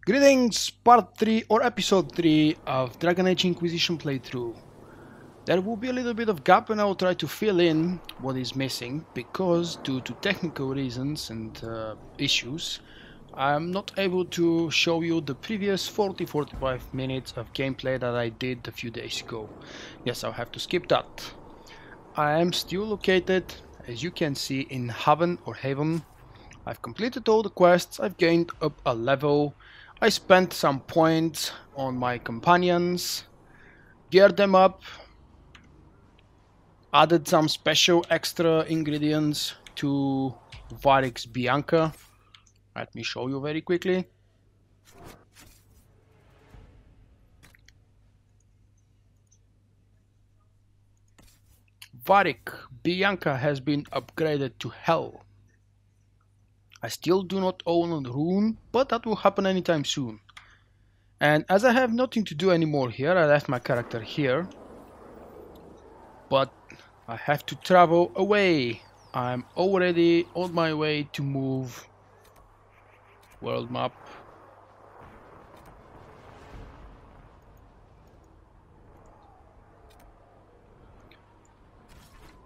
Greetings, part 3 or episode 3 of Dragon Age Inquisition playthrough. There will be a little bit of gap and I will try to fill in what is missing because due to technical reasons and issues I'm not able to show you the previous 40-45 minutes of gameplay that I did a few days ago. Yes, I'll have to skip that. I am still located, as you can see, in Haven or Haven. I've completed all the quests, I've gained up a level, I spent some points on my companions, geared them up, added some special extra ingredients to Vulkk's Bianca. Let me show you very quickly. Vulkk Bianca has been upgraded to Hell. I still do not own a rune, but that will happen anytime soon. And as I have nothing to do anymore here, I left my character here. But I have to travel away. I'm already on my way to move. World map.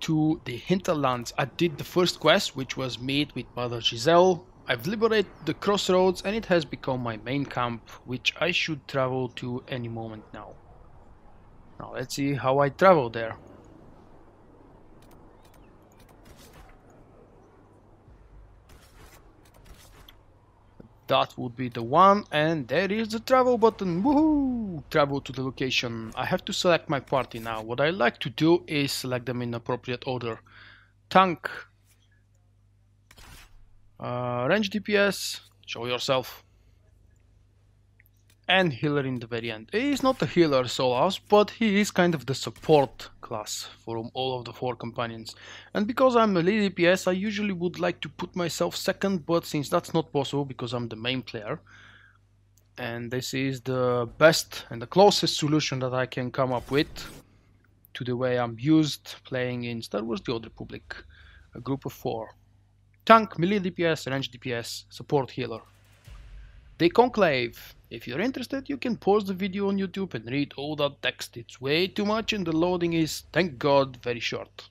To the Hinterlands. I did the first quest, which was meet with Mother Giselle. I've liberated the crossroads and it has become my main camp, which I should travel to any moment now. Now let's see how I travel there. That would be the one, and there is the travel button. Woohoo! Travel to the location. I have to select my party now. What I like to do is select them in appropriate order. Tank, range DPS, show yourself, and healer in the very end. He is not a healer, Solas, but he is kind of the support class for all of the 4 companions. And because I'm a lead DPS, I usually would like to put myself second, but since that's not possible because I'm the main player, and this is the best and the closest solution that I can come up with to the way I'm used playing in Star Wars The Old Republic. A group of 4. Tank, melee DPS, range DPS, support healer. The Conclave. If you're interested, you can pause the video on YouTube and read all that text. It's way too much and the loading is, thank God, very short.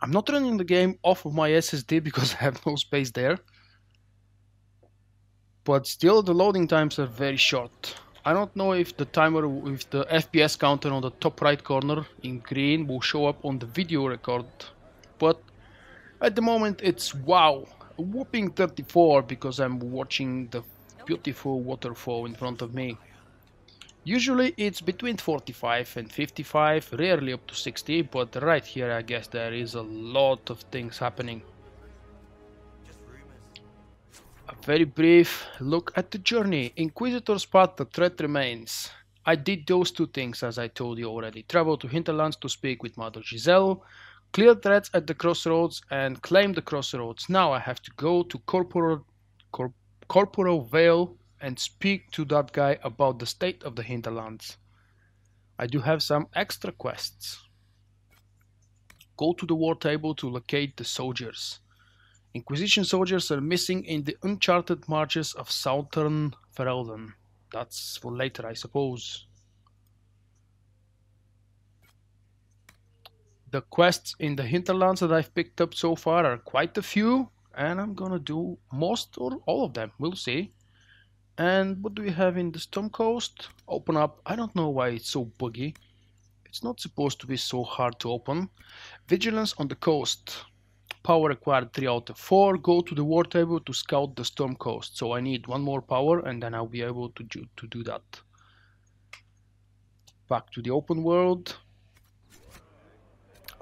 I'm not running the game off of my SSD because I have no space there. But still the loading times are very short. I don't know if the timer with the FPS counter on the top right corner in green will show up on the video record. But at the moment it's wow, a whooping 34 because I'm watching the beautiful waterfall in front of me. Usually it's between 45 and 55, rarely up to 60, but right here I guess there is a lot of things happening. A very brief look at the journey. Inquisitor's path, the threat remains. I did those 2 things as I told you already. Travel to Hinterlands to speak with Mother Giselle, clear threats at the crossroads and claim the crossroads. Now I have to go to Corporal Vale and speak to that guy about the state of the Hinterlands. I do have some extra quests. Go to the war table to locate the soldiers. Inquisition soldiers are missing in the uncharted marches of southern Ferelden. That's for later, I suppose. The quests in the Hinterlands that I've picked up so far are quite a few, and I'm gonna do most or all of them, we'll see. And what do we have in the Storm Coast? Open up. I don't know why it's so buggy. It's not supposed to be so hard to open. Vigilance on the coast. Power required 3 out of 4. Go to the war table to scout the Storm Coast. So I need 1 more power and then I'll be able to do that. Back to the open world.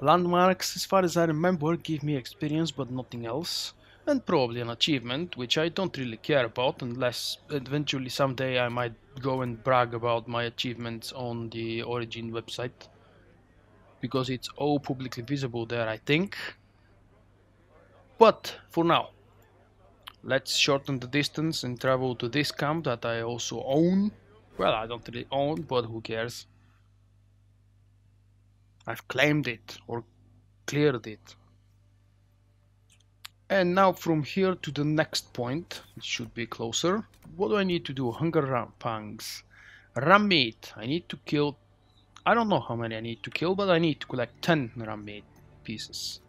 Landmarks, as far as I remember, give me experience but nothing else. And probably an achievement, which I don't really care about unless eventually someday I might go and brag about my achievements on the Origin website. Because it's all publicly visible there, I think. But for now, let's shorten the distance and travel to this camp that I also own. Well, I don't really own, but who cares? I've claimed it or cleared it. And now from here to the next point, it should be closer. What do I need to do? Hunger pangs. Ram meat. I need to kill... I don't know how many I need to kill, but I need to collect 10 ram meat pieces.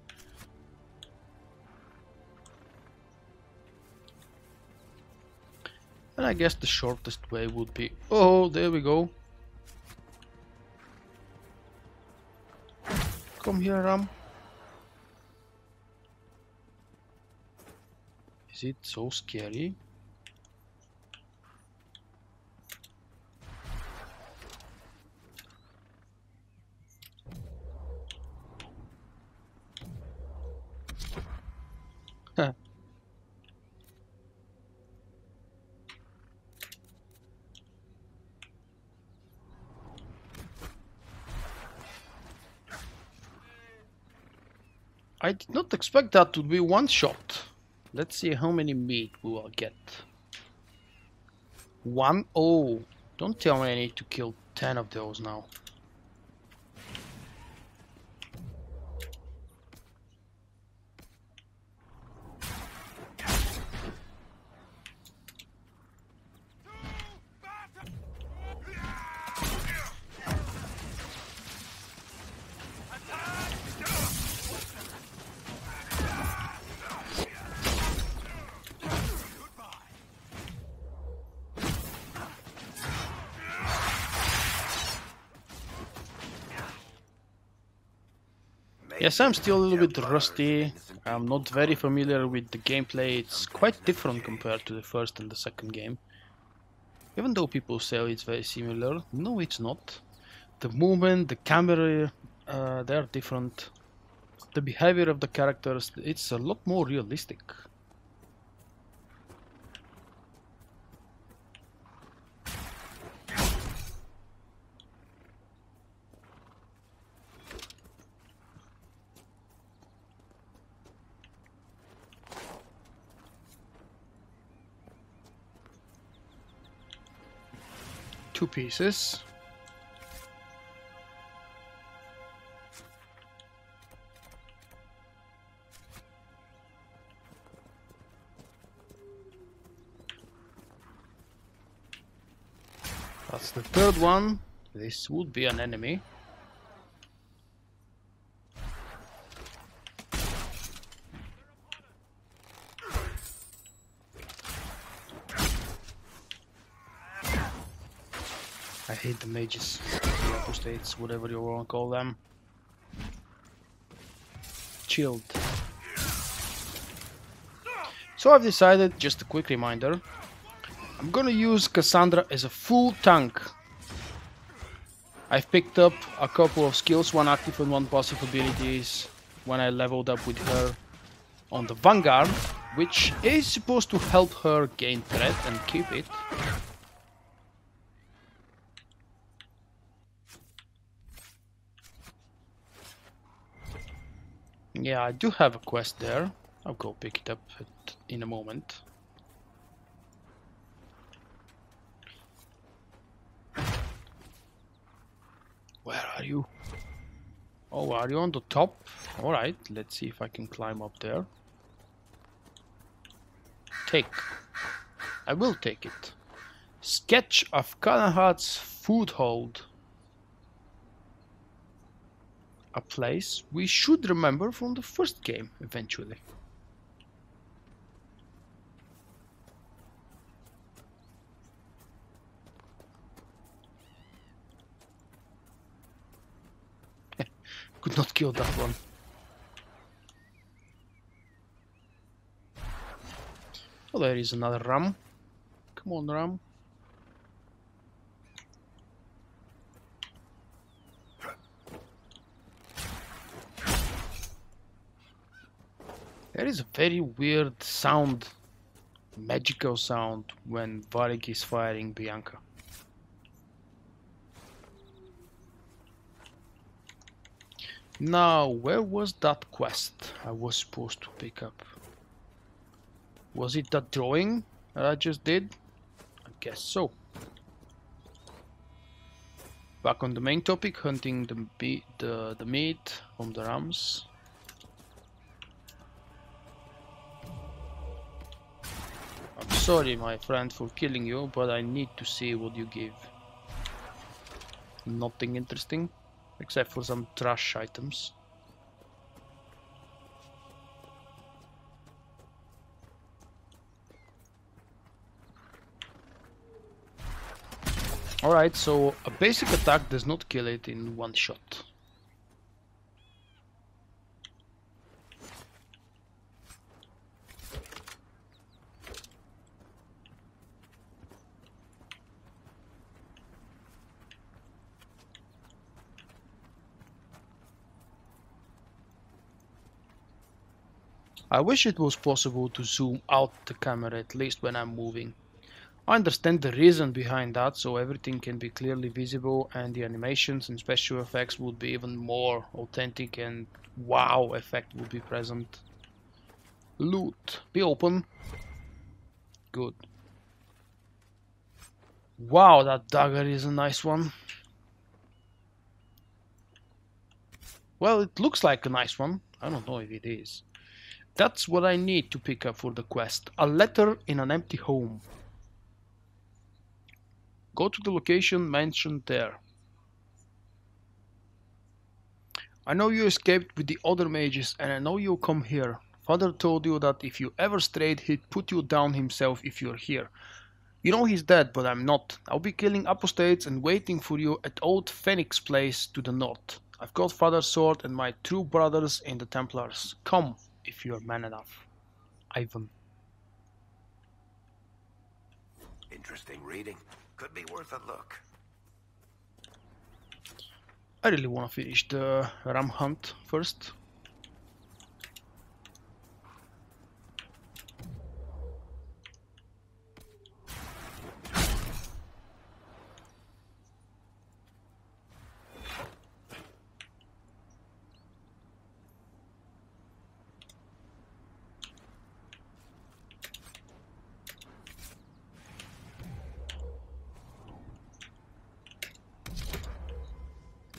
And I guess the shortest way would be... Oh, there we go. Come here, Ram. Is it so scary? I did not expect that to be one shot. Let's see how many meat we will get. One? Oh, don't tell me I need to kill 10 of those now. Yes, I'm still a little bit rusty. I'm not very familiar with the gameplay. It's quite different compared to the first and the second game. Even though people say it's very similar, no, it's not. The movement, the camera, they're different. The behavior of the characters, it's a lot more realistic. Two pieces. That's the third one. This would be an enemy. I hate the mages, the apostates, whatever you want to call them. Chilled. So I've decided, just a quick reminder, I'm gonna use Cassandra as a full tank. I've picked up a couple of skills, one active and one passive abilities, when I leveled up with her on the Vanguard, which is supposed to help her gain threat and keep it. Yeah, I do have a quest there. I'll go pick it up in a moment. Where are you? Oh, are you on the top? Alright, let's see if I can climb up there. Take. I will take it. Sketch of Kanahat's foothold. A place we should remember from the first game, eventually. Could not kill that one. Oh, there is another ram. Come on, ram. There is a very weird sound, magical sound, when Vulkk is firing Bianca. Now, where was that quest I was supposed to pick up? Was it that drawing that I just did? I guess so. Back on the main topic, hunting the meat from the rams. sorry, my friend, for killing you, but I need to see what you give. Nothing interesting, except for some trash items. Alright, so a basic attack does not kill it in one shot. I wish it was possible to zoom out the camera at least when I'm moving. I understand the reason behind that, so everything can be clearly visible and the animations and special effects would be even more authentic and wow effect would be present. Loot. Be open. Good. Wow, that dagger is a nice one. Well, it looks like a nice one. I don't know if it is. That's what I need to pick up for the quest. A letter in an empty home. Go to the location mentioned there. I know you escaped with the other mages and I know you'll come here. Father told you that if you ever strayed, he'd put you down himself if you're here. You know he's dead, but I'm not. I'll be killing apostates and waiting for you at Old Phoenix Place to the north. I've got Father's sword and my true brothers in the Templars. Come, if you're man enough. Ivan. Interesting reading. Could be worth a look. I really want to finish the ram hunt first.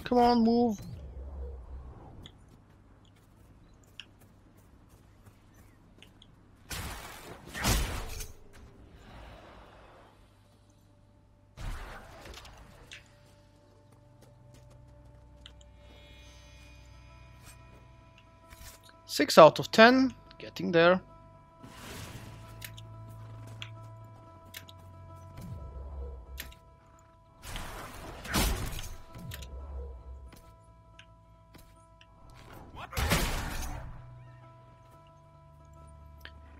Come on, move. Six out of 10, getting there.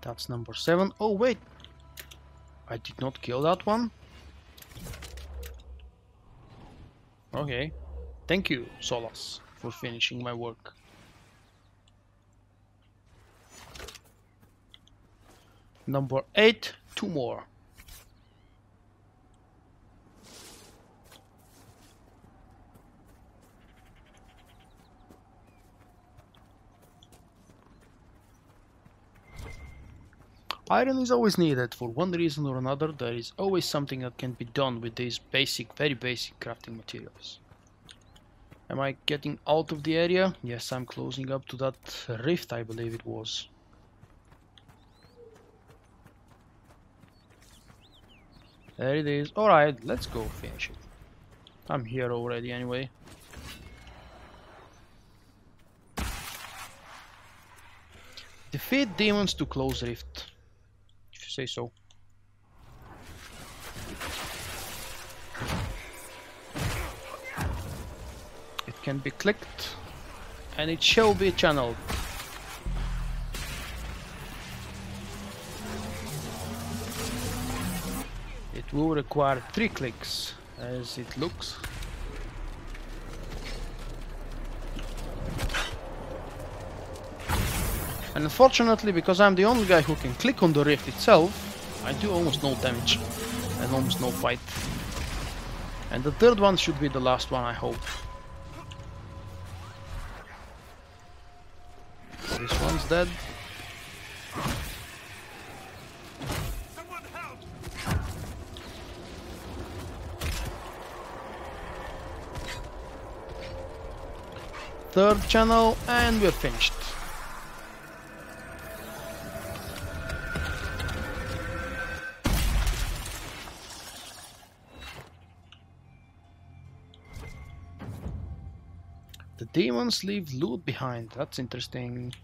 That's number 7. Oh wait, I did not kill that one. Okay, thank you, Solas, for finishing my work. Number 8, 2 more. Iron is always needed for one reason or another. There is always something that can be done with these basic, very basic crafting materials. Am I getting out of the area? Yes, I'm closing up to that rift, I believe it was. There it is. Alright, let's go finish it. I'm here already anyway. Defeat demons to close rift. If you say so. It can be clicked and it shall be channeled. It will require 3 clicks as it looks. And unfortunately, because I'm the only guy who can click on the rift itself, I do almost no damage and almost no fight. And the third one should be the last one, I hope. This one's dead. Third channel, and we're finished. The demons leave loot behind. That's interesting.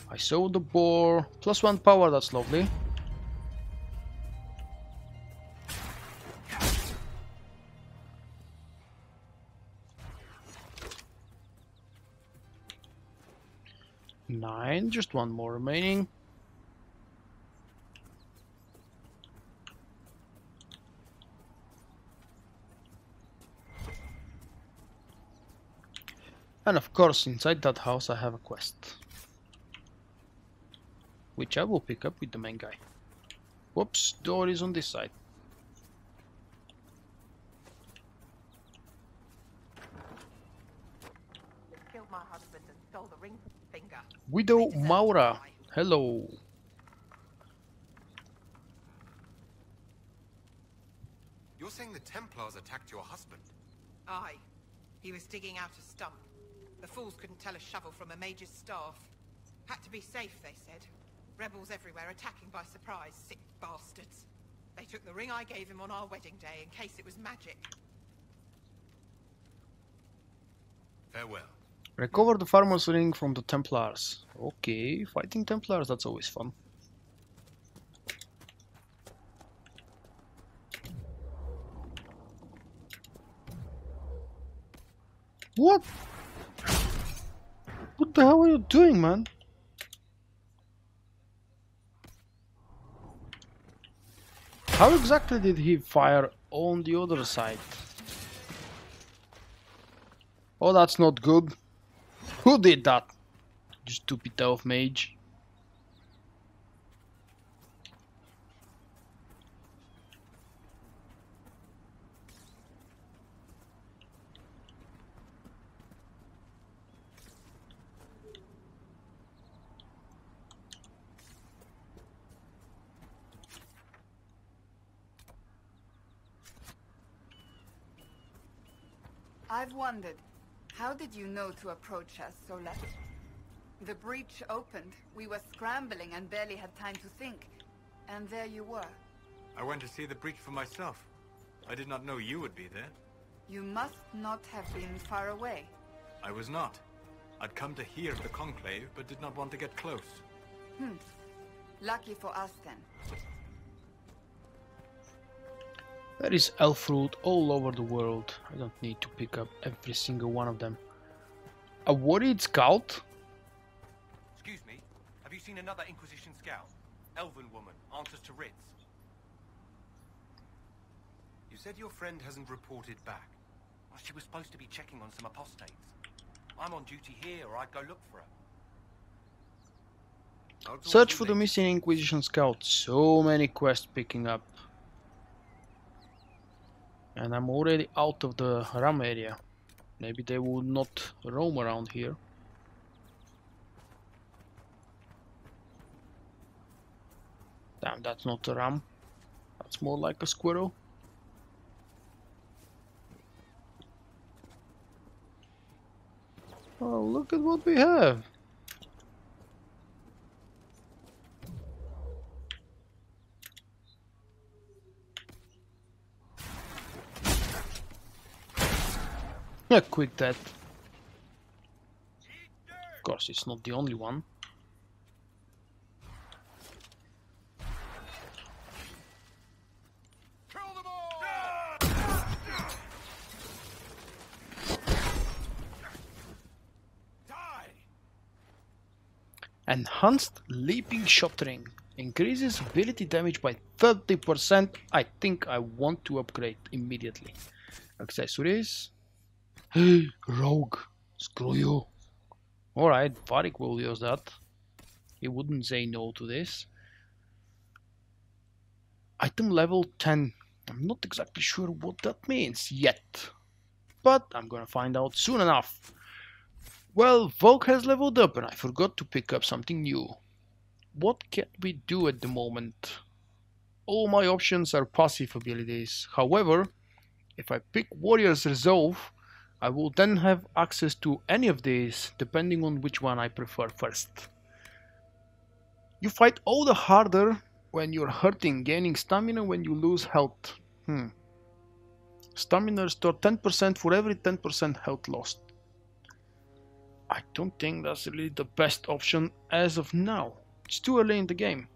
I saw the boar. +1 power, that's lovely. Nine, just one more remaining. And of course, inside that house I have a quest, which I will pick up with the main guy. Whoops, door is on this side. Killed my husband and stole the ring finger. Widow Maura, hello. You're saying the Templars attacked your husband? Aye. He was digging out a stump. The fools couldn't tell a shovel from a mage's staff. Had to be safe, they said. Rebels everywhere attacking by surprise, sick bastards. They took the ring I gave him on our wedding day in case it was magic. Farewell. Recover the farmer's ring from the Templars. Okay, fighting Templars, that's always fun. What? What the hell are you doing, man? How exactly did he fire on the other side? Oh, that's not good. Who did that? You stupid elf mage. I've wondered, how did you know to approach us so late? The breach opened, we were scrambling and barely had time to think. And there you were. I went to see the breach for myself. I did not know you would be there. You must not have been far away. I was not. I'd come to hear of the conclave, but did not want to get close. Lucky for us then. There is elf fruit all over the world. I don't need to pick up every single one of them. A worried scout? Excuse me, have you seen another Inquisition scout? Elven woman, answers to writs. You said your friend hasn't reported back. Well, she was supposed to be checking on some apostates. I'm on duty here, or I'd go look for her. I'll talk Search to you for the later. missing Inquisition scout. So many quests picking up. And I'm already out of the ram area. Maybe they will not roam around here. Damn, that's not a ram. That's more like a squirrel. Oh, look at what we have. A quick death. Of course, it's not the only one. Kill them all! Die! Enhanced leaping shot ring. Increases ability damage by 30%. I think I want to upgrade immediately. Accessories. Hey, rogue. Screw you. Alright, Varric will use that. He wouldn't say no to this. Item level 10. I'm not exactly sure what that means yet. But I'm gonna find out soon enough. Well, Vulkk has leveled up and I forgot to pick up something new. What can we do at the moment? All my options are passive abilities. However, if I pick Warrior's Resolve, I will then have access to any of these, depending on which one I prefer first. You fight all the harder when you're hurting, gaining stamina when you lose health. Stamina restore 10% for every 10% health lost. I don't think that's really the best option as of now. It's too early in the game.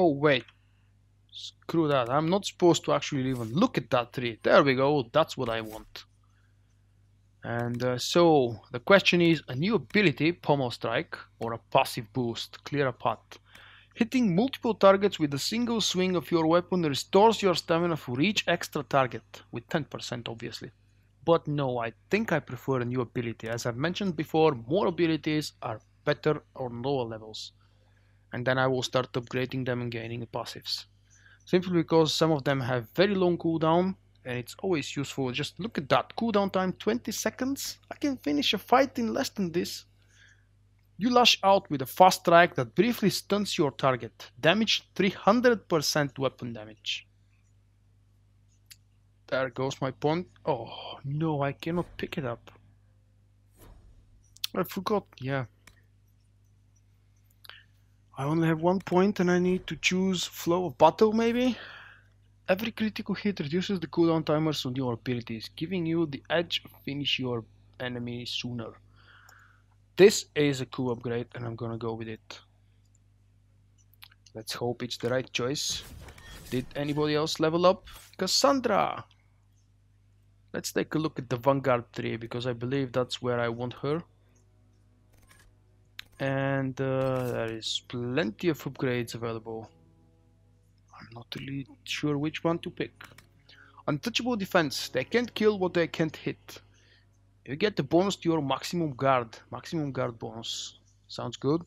Oh wait, screw that. I'm not supposed to actually even look at that tree. There we go, that's what I want. And so the question is, a new ability, Pommel Strike, or a passive boost, Clear a Path. Hitting multiple targets with a single swing of your weapon restores your stamina for each extra target, with 10% obviously. But no, I think I prefer a new ability. As I've mentioned before, more abilities are better on lower levels. And then I will start upgrading them and gaining passives. Simply because some of them have very long cooldown, and it's always useful. Just look at that, cooldown time 20 seconds. I can finish a fight in less than this. You lash out with a fast strike that briefly stuns your target. Damage 300% weapon damage. There goes my point. Oh no, I cannot pick it up. I forgot, yeah. I only have 1 point and I need to choose Flow of Battle maybe? Every critical hit reduces the cooldown timers on your abilities, giving you the edge to finish your enemy sooner. This is a cool upgrade and I'm gonna go with it. Let's hope it's the right choice. Did anybody else level up? Cassandra! Let's take a look at the Vanguard tree because I believe that's where I want her. And there is plenty of upgrades available. I'm not really sure which one to pick. Untouchable defense. They can't kill what they can't hit. You get the bonus to your maximum guard. Maximum guard bonus. Sounds good.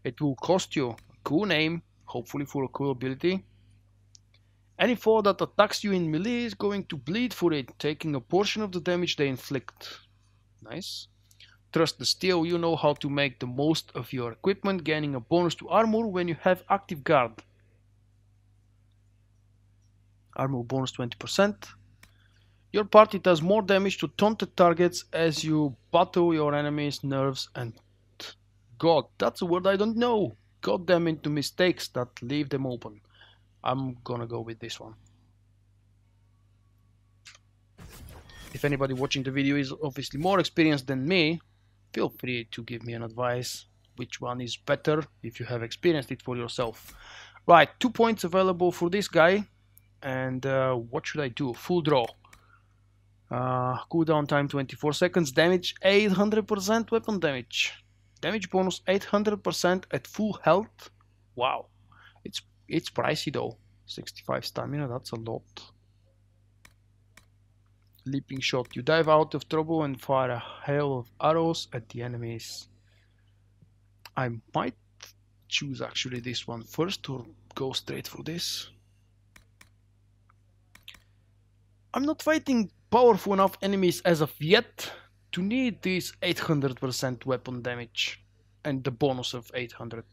It will cost you a cool name, hopefully for a cool ability. Any foe that attacks you in melee is going to bleed for it, taking a portion of the damage they inflict. Nice. Trust the steel, you know how to make the most of your equipment, gaining a bonus to armor when you have active guard. Armor bonus 20%. Your party does more damage to taunted targets as you battle your enemies' nerves and... God, that's a word I don't know. Got them into mistakes that leave them open. I'm gonna go with this one. If anybody watching the video is obviously more experienced than me, feel free to give me an advice which one is better if you have experienced it for yourself. Right, 2 points available for this guy. And what should I do? Full draw. Cooldown time 24 seconds. Damage 800% weapon damage. Damage bonus 800% at full health. Wow. It's pricey though. 65 stamina, that's a lot. Leaping shot. You dive out of trouble and fire a hail of arrows at the enemies. I might choose actually this one first or go straight for this. I'm not fighting powerful enough enemies as of yet to need this 800% weapon damage and the bonus of 800.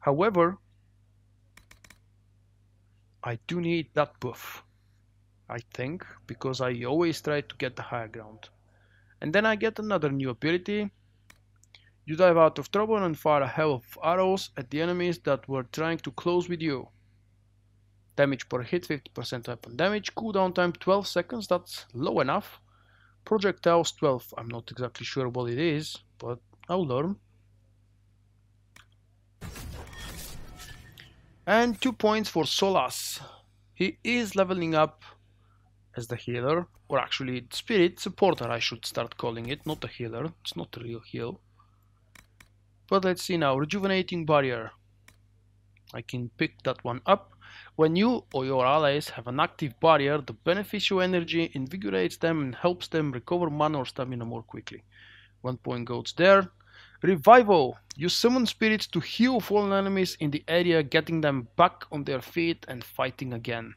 However, I do need that buff, I think, because I always try to get the higher ground. And then I get another new ability. You dive out of trouble and fire a hail of arrows at the enemies that were trying to close with you. Damage per hit 50% weapon damage. Cooldown time 12 seconds, that's low enough. Projectiles 12, I'm not exactly sure what it is, but I'll learn. And 2 points for Solas. He is leveling up as the healer, or actually spirit supporter I should start calling it, not a healer, it's not a real heal. But let's see now, rejuvenating barrier. I can pick that one up. When you or your allies have an active barrier, the beneficial energy invigorates them and helps them recover mana or stamina more quickly. 1 point goes there. Revival. You summon spirits to heal fallen enemies in the area, getting them back on their feet and fighting again.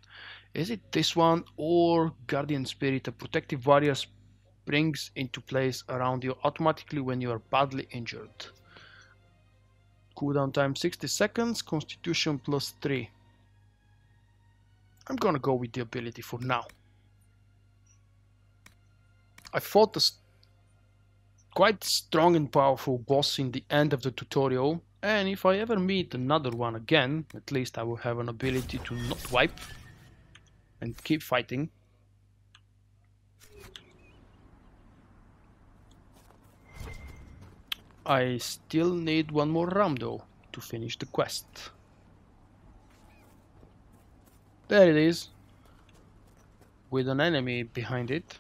Is it this one or Guardian Spirit? A protective barrier springs into place around you automatically when you are badly injured. Cooldown time 60 seconds, Constitution plus 3. I'm gonna go with the ability for now. I fought a quite strong and powerful boss in the end of the tutorial, And if I ever meet another one again, at least I will have an ability to not wipe and keep fighting. I still need one more ram though to finish the quest. There it is, with an enemy behind it.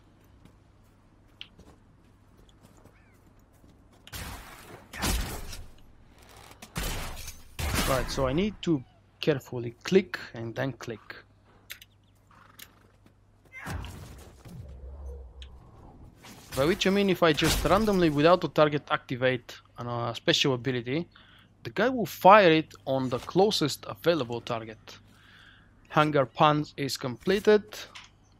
Right, so I need to carefully click and then click. By which I mean if I just randomly without a target activate a special ability, the guy will fire it on the closest available target. Hunger Punch is completed.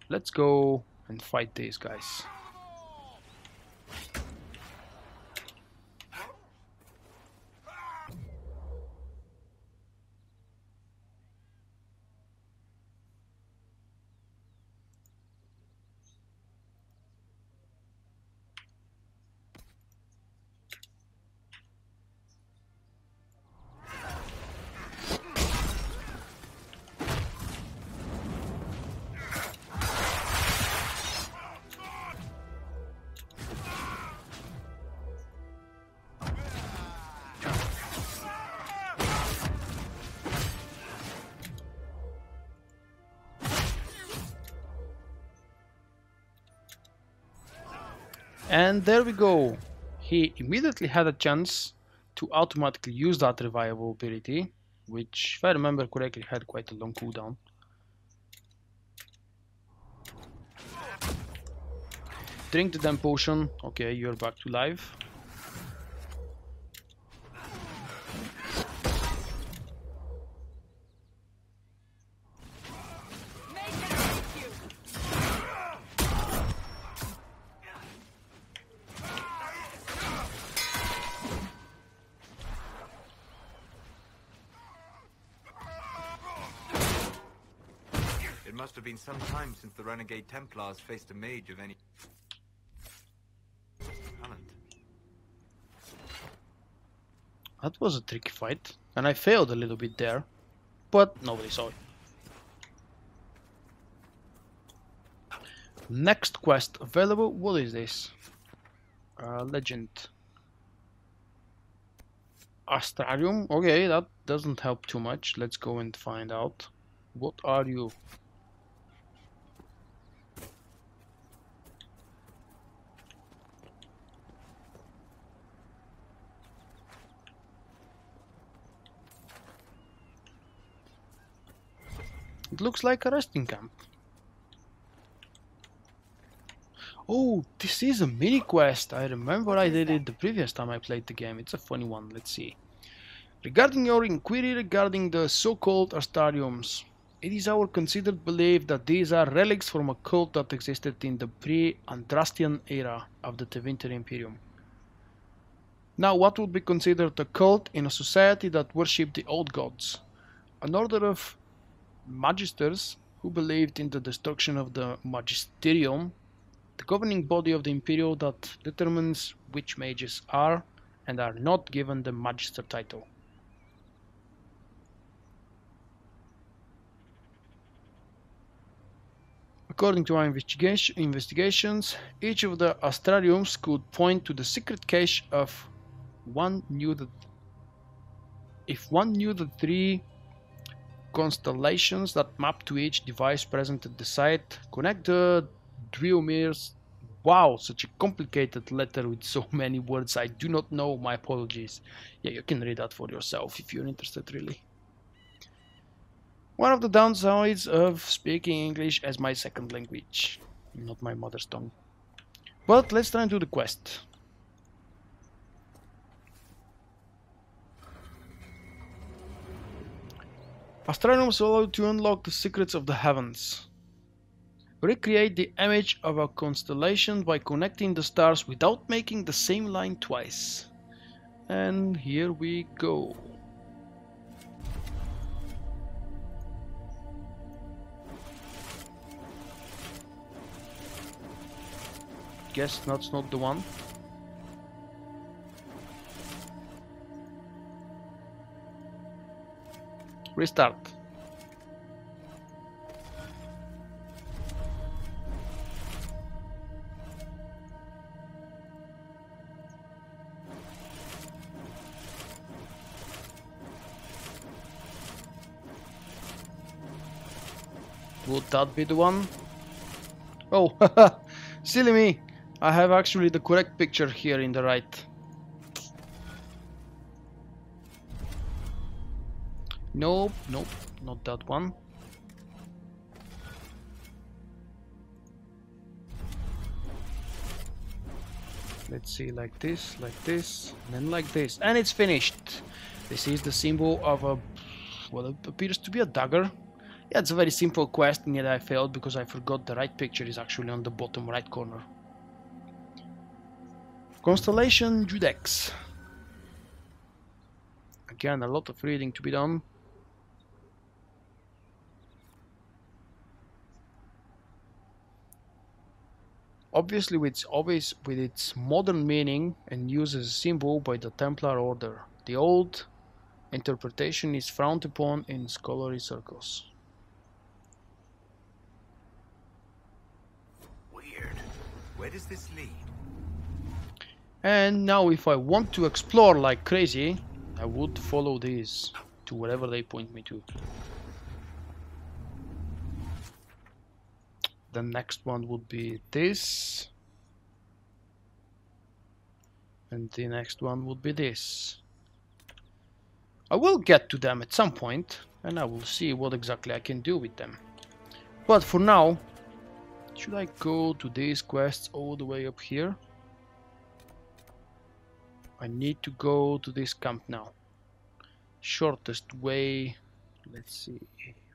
Let's go and fight these guys. And there we go. He immediately had a chance to automatically use that revival ability, which, if I remember correctly, had quite a long cooldown. Drink the damn potion. Okay, you're back to life. It must have been some time since the Renegade Templars faced a mage of any talent. That was a tricky fight, and I failed a little bit there, but nobody saw it. Next quest available. What is this? Legend. Astrarium. Okay, that doesn't help too much. Let's go and find out. What are you? It looks like a resting camp. Oh, this is a mini quest. I remember I did it the previous time I played the game. It's a funny one. Let's see. Regarding your inquiry regarding the so-called Astariums, it is our considered belief that these are relics from a cult that existed in the pre-Andrastian era of the Tevinter Imperium. Now, what would be considered a cult in a society that worshipped the old gods? An order of magisters who believed in the destruction of the magisterium, the governing body of the imperial that determines which mages are and are not given the magister title. According to our investigations, each of the astrariums could point to the secret cache of one knew that if one knew the three constellations that map to each device present at the site, connect the Driomirs. Wow, such a complicated letter with so many words I do not know, my apologies. Yeah, you can read that for yourself if you're interested, really. One of the downsides of speaking English as my second language, not my mother's tongue. But let's try and do the quest. Astrariums allow you to unlock the secrets of the heavens. Recreate the image of a constellation by connecting the stars without making the same line twice. And here we go. Guess that's not the one. Restart. Would that be the one? Oh, silly me! I have actually the correct picture here in the right. Nope, nope, not that one. Let's see, like this, and then like this, and it's finished. This is the symbol of a, what appears to be a dagger. Yeah, it's a very simple quest, and yet I failed because I forgot the right picture is actually on the bottom right corner. Constellation Judex. Again, a lot of reading to be done. Obviously, it's always with its modern meaning and used as a symbol by the Templar Order. The old interpretation is frowned upon in scholarly circles. Weird. Where does this lead? And now if I want to explore like crazy, I would follow these to wherever they point me to. The next one would be this. And the next one would be this. I will get to them at some point, and I will see what exactly I can do with them. But for now, should I go to these quests all the way up here? I need to go to this camp now. Shortest way, let's see,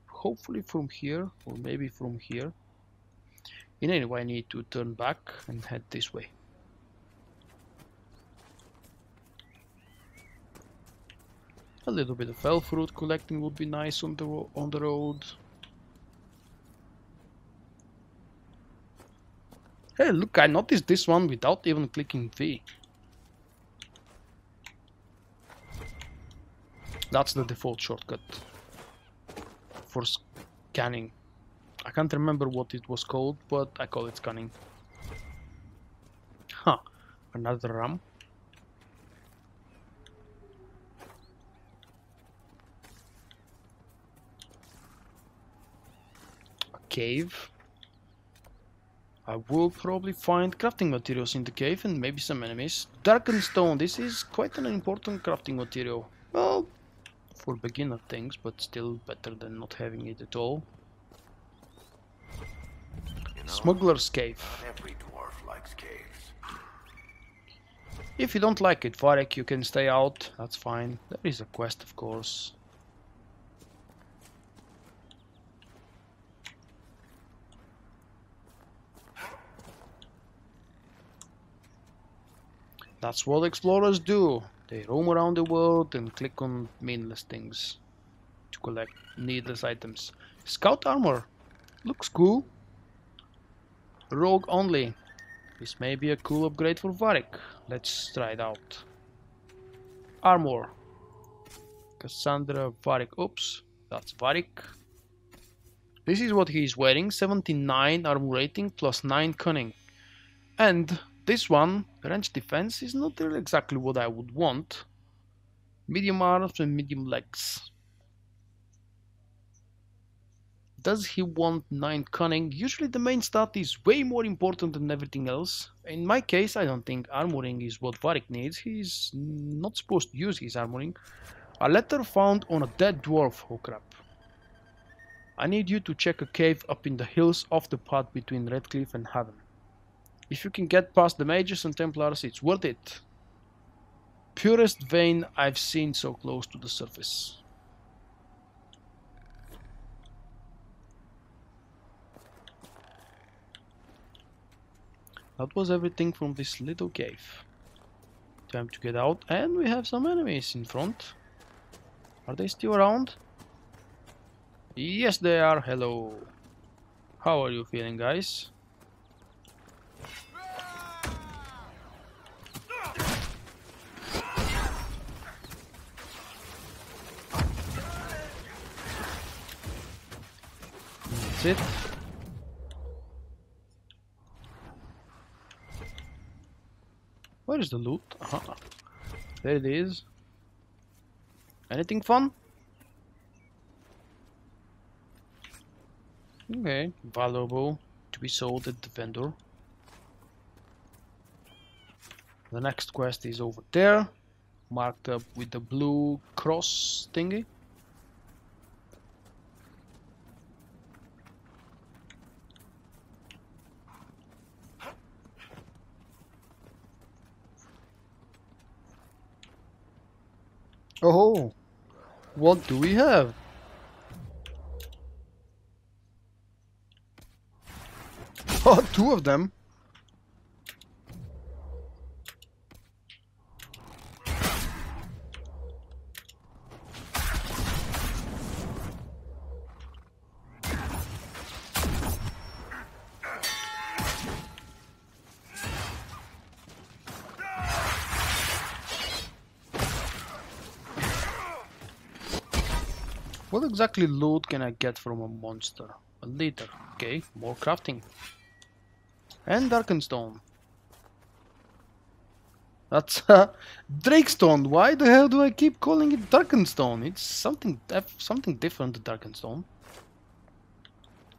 hopefully from here, or maybe from here. In any way, I need to turn back and head this way. A little bit of elf fruit collecting would be nice on the road. Hey, look, I noticed this one without even clicking V. That's the default shortcut for scanning. I can't remember what it was called, but I call it scanning. Huh, another ram. A cave. I will probably find crafting materials in the cave and maybe some enemies. Darkened stone, this is quite an important crafting material. Well, for beginner things, but still better than not having it at all. You know, Smuggler's Cave. not every dwarf likes caves. If you don't like it, Vulkk, you can stay out. That's fine. There is a quest, of course. That's what explorers do. They roam around the world and click on meaningless things to collect needless items. Scout armor. Looks cool. Rogue only. This may be a cool upgrade for Vulkk. Let's try it out. Armor. Cassandra Vulkk. Oops, that's Vulkk. This is what he's wearing. 79 armor rating plus 9 cunning. And this one, range defense, is not really exactly what I would want. Medium arms and medium legs. Does he want 9 cunning? Usually the main stat is way more important than everything else. In my case, I don't think armoring is what Vulkk needs. He's not supposed to use his armoring. A letter found on a dead dwarf. Oh crap. I need you to check a cave up in the hills off the path between Redcliffe and Haven. If you can get past the mages and Templars, it's worth it. Purest vein I've seen so close to the surface. That was everything from this little cave. Time to get out, and we have some enemies in front. Are they still around? Yes, they are. Hello. How are you feeling, guys? That's it. Where is the loot? Aha. There it is. Anything fun? Okay, valuable to be sold at the vendor. The next quest is over there, marked up with the blue cross thingy. Oh, what do we have? Oh, two of them. What exactly loot can I get from a monster? A liter. Okay, more crafting. And Darkenstone. That's Drakestone. Why the hell do I keep calling it Darkenstone? It's something different to Darkenstone.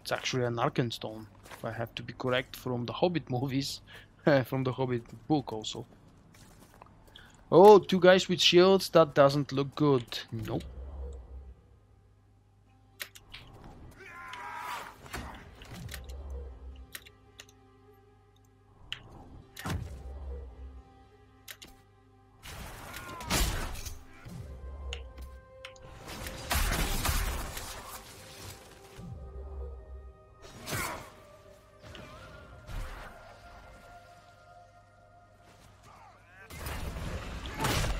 It's actually an Arkenstone, if I have to be correct, from the Hobbit movies. From the Hobbit book also. Oh, two guys with shields. That doesn't look good. Nope.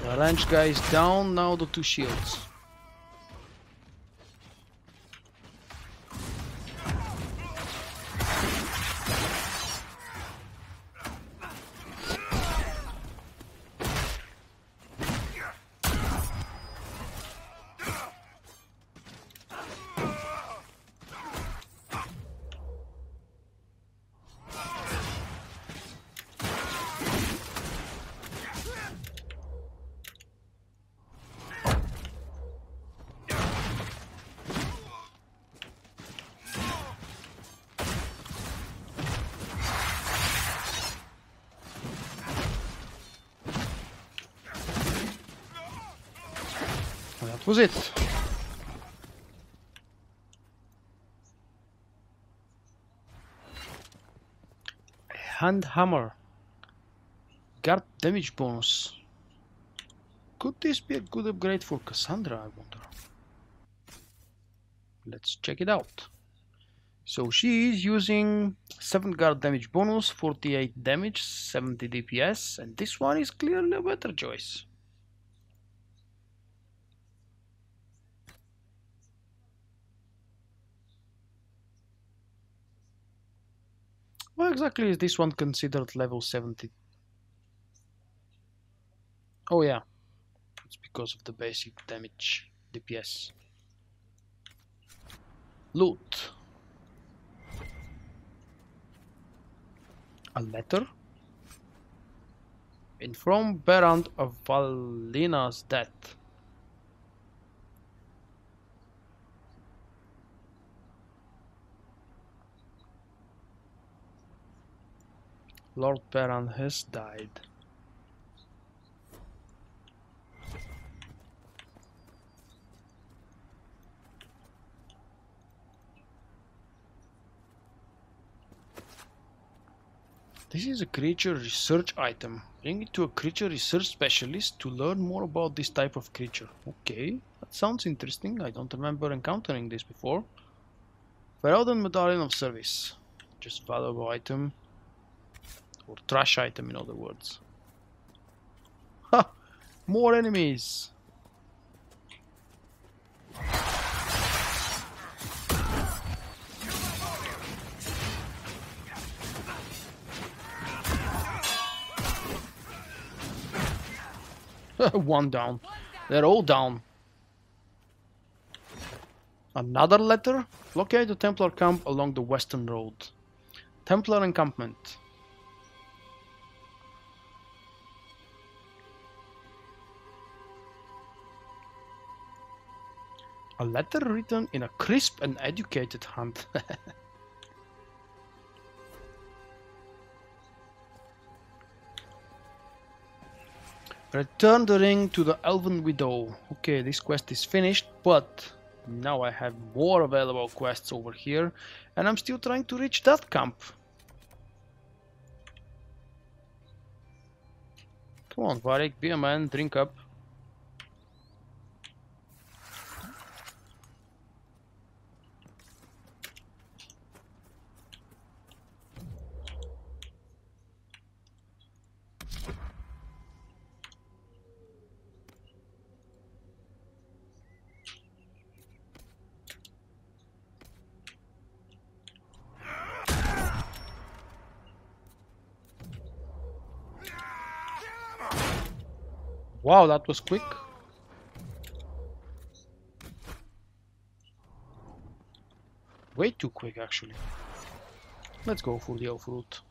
The range guy is down, now the two shields. That was it. Hand hammer. Guard damage bonus. Could this be a good upgrade for Cassandra, I wonder? Let's check it out. So she is using 7 guard damage bonus, 48 damage, 70 DPS, and this one is clearly a better choice. Why exactly is this one considered level 70? Oh yeah, it's because of the basic damage DPS. Loot. A letter? Inform Berand of Valina's death. Lord Berand has died. This is a creature research item. Bring it to a creature research specialist to learn more about this type of creature. Okay, that sounds interesting. I don't remember encountering this before. Ferelden Medallion of Service. Just valuable item. Or trash item, in other words. Ha! More enemies! One down. They're all down. Another letter? Locate the Templar camp along the western road. Templar encampment. A letter written in a crisp and educated hand. Return the ring to the Elven Widow. Okay, this quest is finished, but now I have more available quests over here, and I'm still trying to reach that camp. Come on, Varric, be a man, drink up. Wow, that was quick. Way too quick, actually. Let's go for the elf route.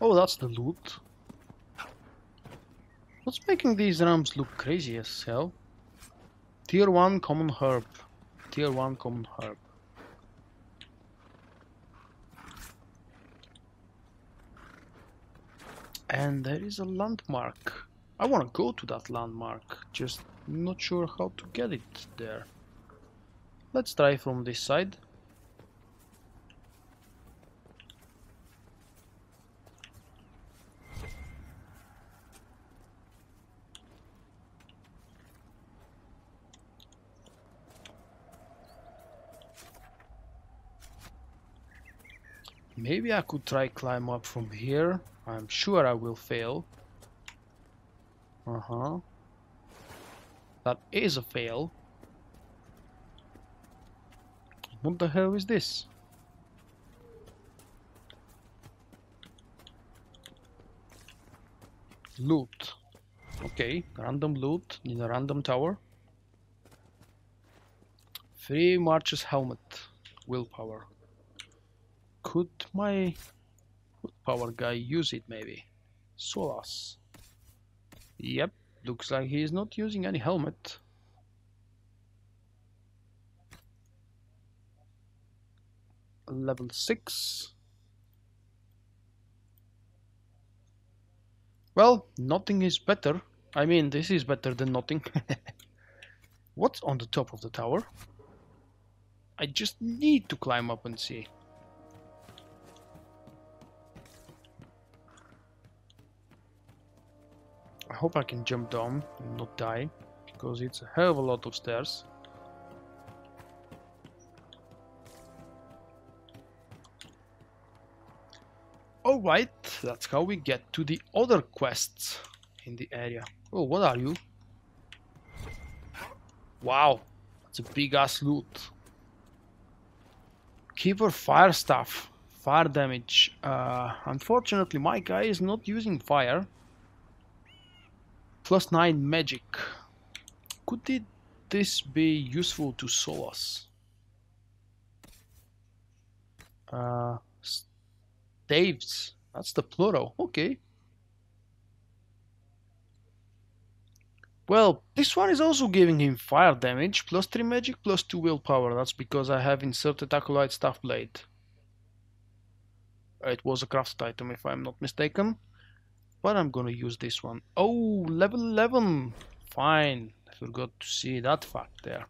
Oh, that's the loot. What's making these ramps look crazy as hell? Tier 1 common herb. Tier 1 common herb. And there is a landmark. I want to go to that landmark, just not sure how to get it there. Let's try from this side. Maybe I could try climb up from here. I'm sure I will fail. That is a fail. What the hell is this? Loot. Okay, random loot in a random tower. 3 March's helmet. Willpower. Could my willpower guy use it maybe? Solas. Yep, looks like he is not using any helmet. Level 6. Well, nothing is better. I mean, this is better than nothing. What's on the top of the tower? I just need to climb up and see. I hope I can jump down and not die, because it's a hell of a lot of stairs. Alright, that's how we get to the other quests in the area. Oh, what are you? Wow, that's a big ass loot. Keeper fire staff, fire damage. Unfortunately, my guy is not using fire. +9 magic. Could this be useful to Solas? Staves. That's the plural. Okay. Well, this one is also giving him fire damage, +3 magic, +2 willpower. That's because I have inserted Acolyte Staff Blade. It was a crafted item if I'm not mistaken. But I'm gonna use this one. Oh, level 11. Fine. I forgot to see that fact there.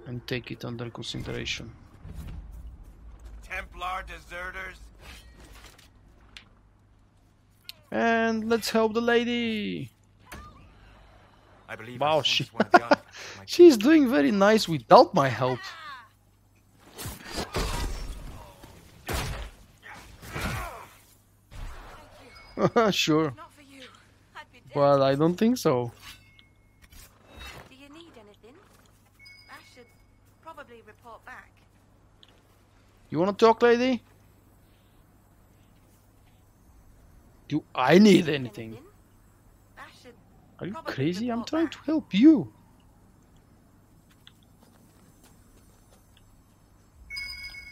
And take it under consideration. Templar deserters. And let's help the lady. I believe Wow, one of she's doing very nice without my help. Sure, Not for you. I'd be dead. but I don't think so. Do you need anything? I should probably report back. You wanna talk, lady? Do I need anything? I should Are you probably crazy? I'm report trying back. to help you.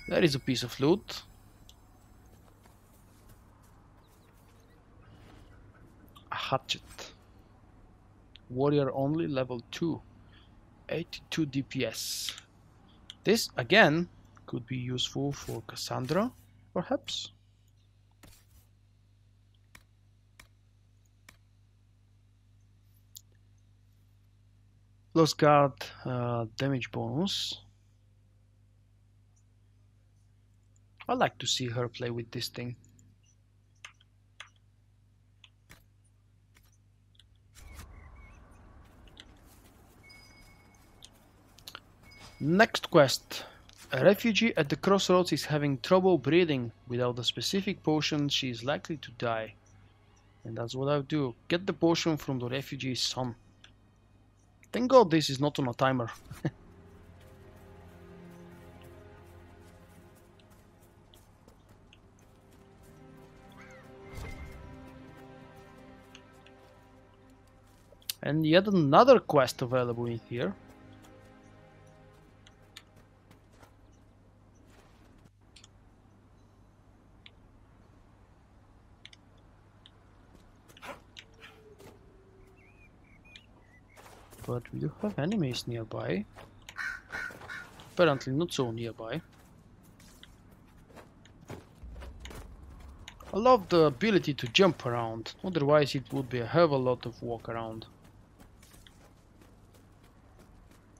There is a piece of loot. A hatchet. Warrior only, level 2. 82 DPS. This, again, could be useful for Cassandra, perhaps? Plus guard damage bonus. I like to see her play with this thing. Next quest. A refugee at the crossroads is having trouble breathing. Without a specific potion, she is likely to die. And that's what I'll do. Get the potion from the refugee's son. Thank God this is not on a timer. And yet another quest available in here. But we do have enemies nearby. Apparently not so nearby. I love the ability to jump around, otherwise it would be a hell of a lot of walk around.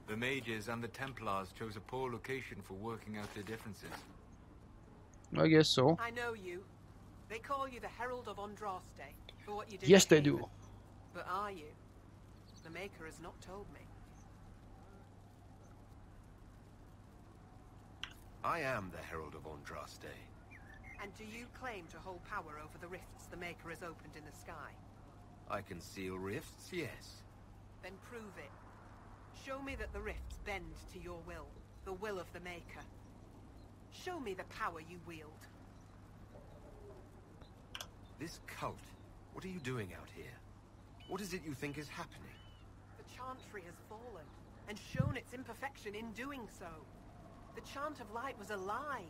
The mages and the Templars chose a poor location for working out their differences. I guess so. I know you. They call you the Herald of Andraste for what you did. Yes, at they Haven. do. But are you? The Maker has not told me. I am the Herald of Andraste. And do you claim to hold power over the rifts the Maker has opened in the sky? I can seal rifts, yes. Then prove it. Show me that the rifts bend to your will, the will of the Maker. Show me the power you wield. This cult, what are you doing out here? What is it you think is happening? The Chantry has fallen, and shown its imperfection in doing so. The Chant of Light was a lie.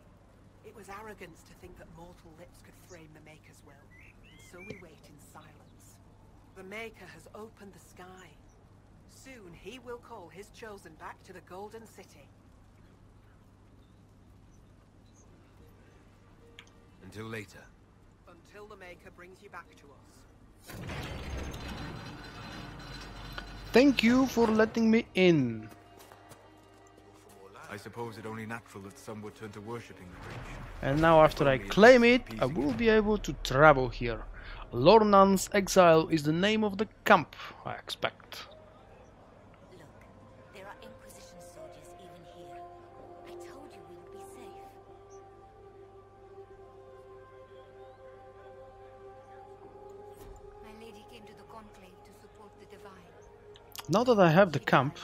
It was arrogance to think that mortal lips could frame the Maker's will, and so we wait in silence. The Maker has opened the sky. Soon he will call his chosen back to the Golden City. Until later. Until the Maker brings you back to us. Thank you for letting me in. I suppose it only natural that some would turn to worshipping the bridge. And now after I claim it, I will be able to travel here. Lornan's Exile is the name of the camp, I expect. Look, there are Inquisition soldiers even here. I told you we would be safe. My lady came to the conclave to support the divine. Now that I have the camp,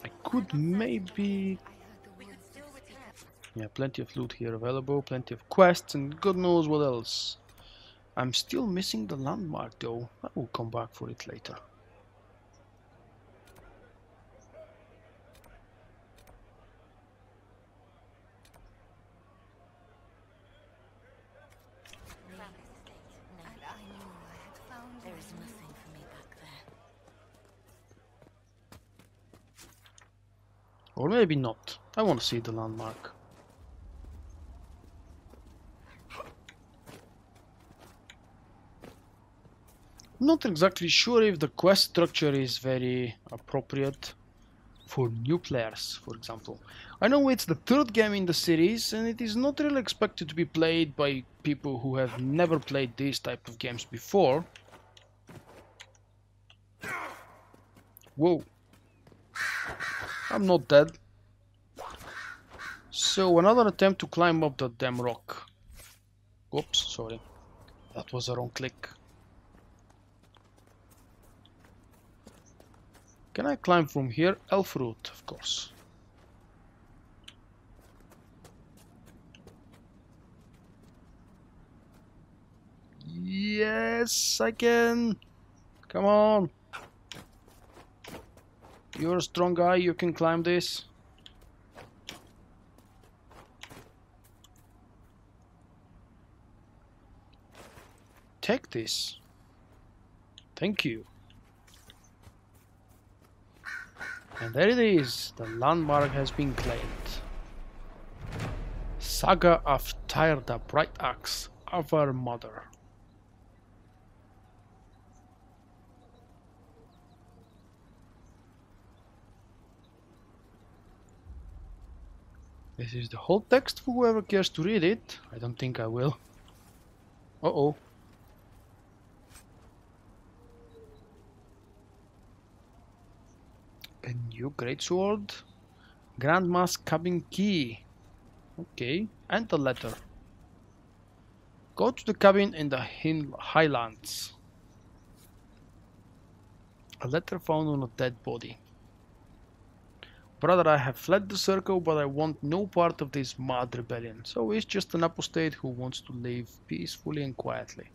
I could maybe... I heard the We words could still of return. Yeah, plenty of loot here available, plenty of quests, and God knows what else. I'm still missing the landmark though. I will come back for it later. and I knew I had found There is nothing for me back there. Or maybe not. I want to see the landmark. Not exactly sure if the quest structure is very appropriate for new players, for example. I know it's the third game in the series and it is not really expected to be played by people who have never played these type of games before. Whoa. I'm not dead. So another attempt to climb up that damn rock. Oops, sorry. That was a wrong click. Can I climb from here? Elf route, of course. Yes, I can. Come on. You're a strong guy, you can climb this. Take this. Thank you. And there it is. The landmark has been claimed. Saga of Tyre the Bright Axe of our mother. This is the whole text for whoever cares to read it. I don't think I will. Uh-oh. A new greatsword. Grandma's cabin key. Okay. And a letter. Go to the cabin in the Highlands. A letter found on a dead body. Brother, I have fled the circle, but I want no part of this mad rebellion. So he's just an apostate who wants to live peacefully and quietly.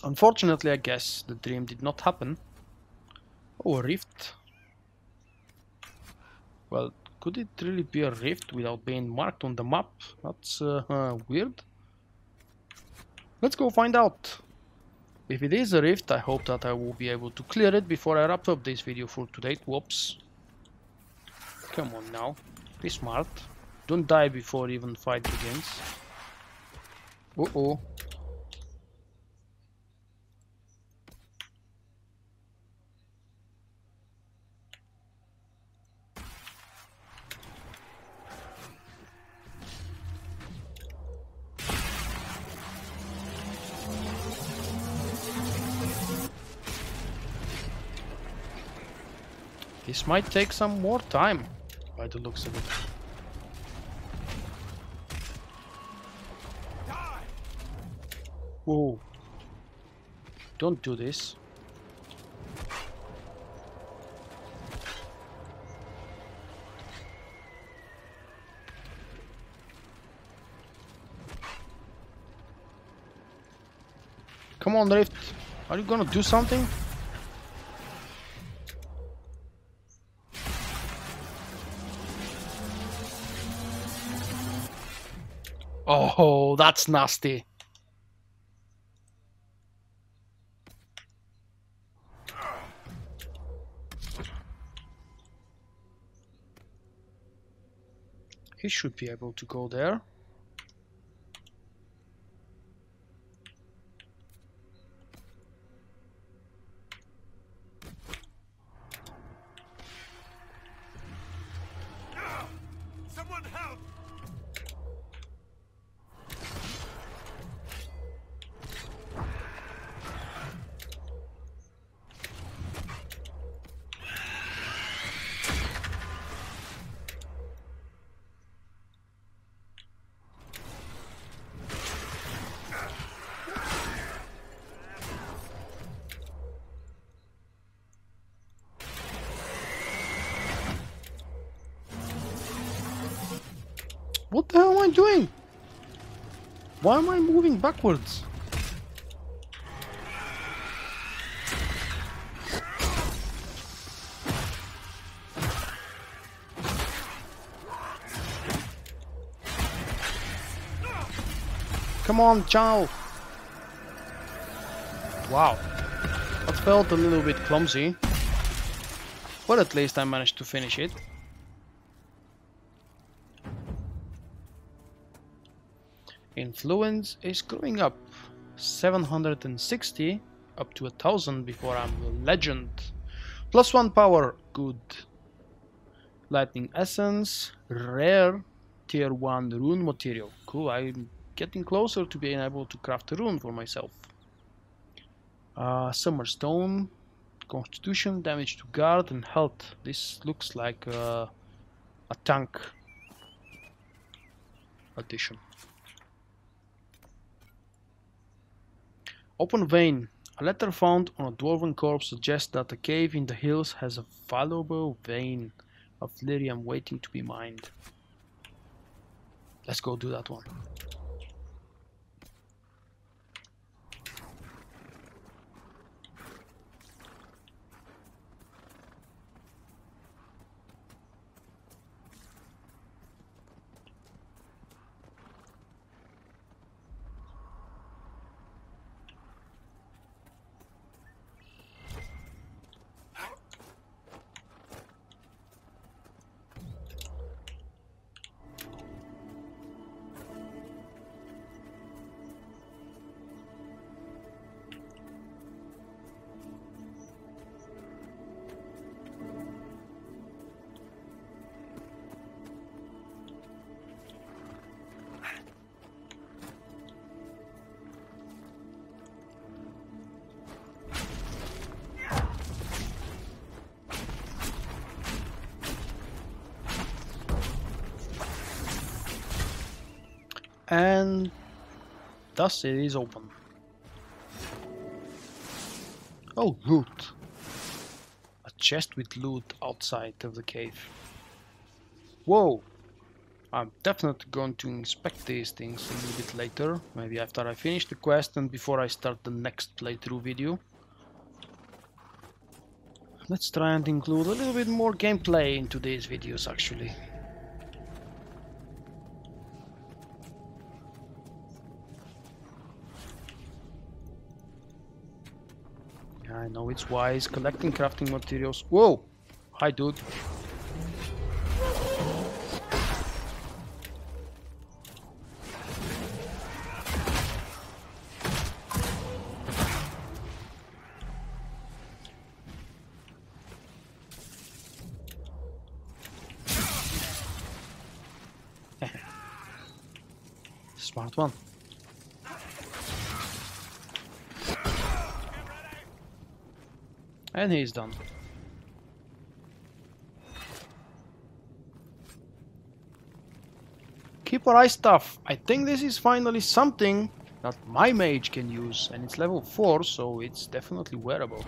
Unfortunately, I guess the dream did not happen. Oh, a rift. Well, could it really be a rift without being marked on the map? That's weird. Let's go find out. If it is a rift, I hope that I will be able to clear it before I wrap up this video for today. Whoops. Come on now. Be smart. Don't die before even fight begins. Uh-oh. This might take some more time, by the looks of it. Whoa. Don't do this. Come on, Rift. Are you gonna do something? Oh, that's nasty. He should be able to go there. Someone help! What the hell am I doing? Why am I moving backwards? Come on, Chow! Wow, that felt a little bit clumsy, but at least I managed to finish it. Influence is growing up, 760 up to 1000 before I'm a legend. +1 power, good. Lightning essence, rare, tier 1 rune material, cool. I'm getting closer to being able to craft a rune for myself. Summer stone, constitution, damage to guard and health. This looks like a tank addition. Open vein, A letter found on a dwarven corpse suggests that a cave in the hills has a valuable vein of lyrium waiting to be mined. Let's go do that one. And thus it is open. Oh, loot! A chest with loot outside of the cave. Whoa! I'm definitely going to inspect these things a little bit later, maybe after I finish the quest and before I start the next playthrough video. Let's try and include a little bit more gameplay into these videos actually. I know it's wise, collecting crafting materials. Whoa! Hi, dude. Smart one. And he's done. Keeper eye stuff. I think this is finally something that my mage can use, and it's level 4, so it's definitely wearable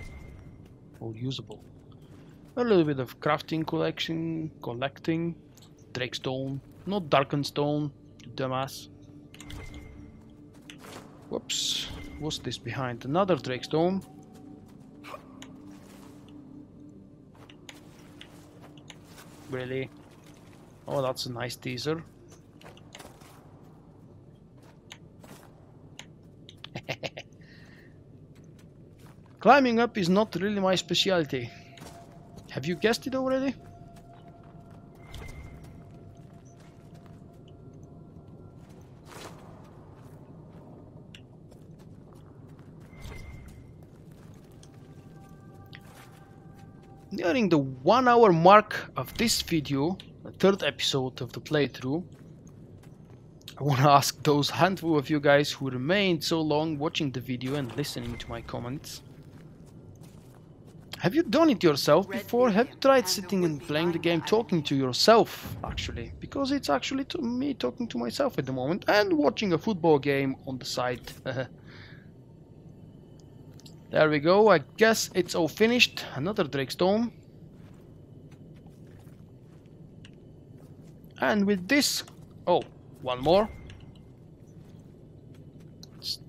or usable. A little bit of crafting collecting, Drakestone, not darkened stone, you dumbass. Whoops, what's this behind? Another Drakestone. Really? Oh, that's a nice teaser. Climbing up is not really my specialty. Have you guessed it already? Nearing the 1 hour mark of this video, the 3rd episode of the playthrough, I want to ask those handful of you guys who remained so long watching the video and listening to my comments. Have you done it yourself before? Have you tried sitting and playing the game talking to yourself, actually? Because it's actually me talking to myself at the moment and watching a football game on the side. There we go, I guess it's all finished. Another Drakestone. And with this... oh, one more. It's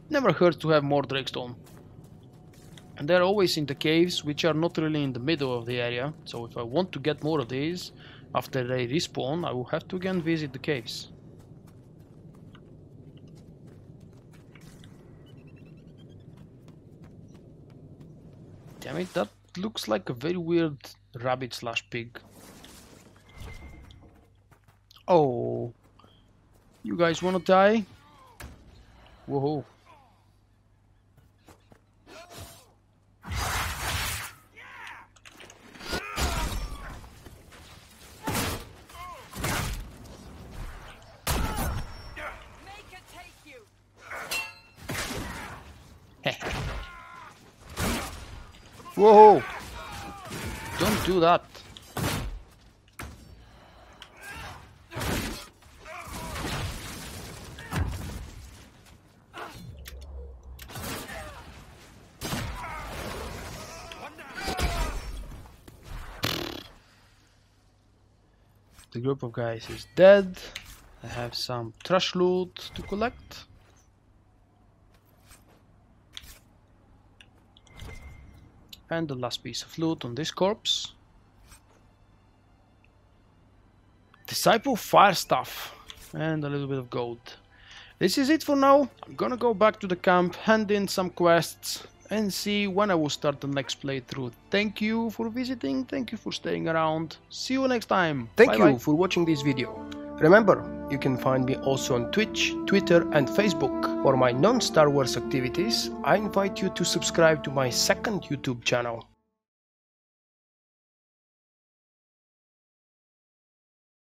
never hurts to have more Drakestone. And they're always in the caves, which are not really in the middle of the area. So if I want to get more of these, after they respawn, I will have to again visit the caves. Damn it, that looks like a very weird rabbit/pig. Oh, you guys wanna die? Whoa. Whoa! Don't do that. the group of guys is dead. I have some trash loot to collect. And the last piece of loot on this corpse. Disciple fire stuff and a little bit of gold. This is it for now. I'm gonna go back to the camp, hand in some quests and see when I will start the next playthrough. Thank you for visiting, thank you for staying around. See you next time. Thank Bye-bye. you for watching this video. Remember, you can find me also on Twitch, Twitter and Facebook. For my non-Star Wars activities, I invite you to subscribe to my second YouTube channel.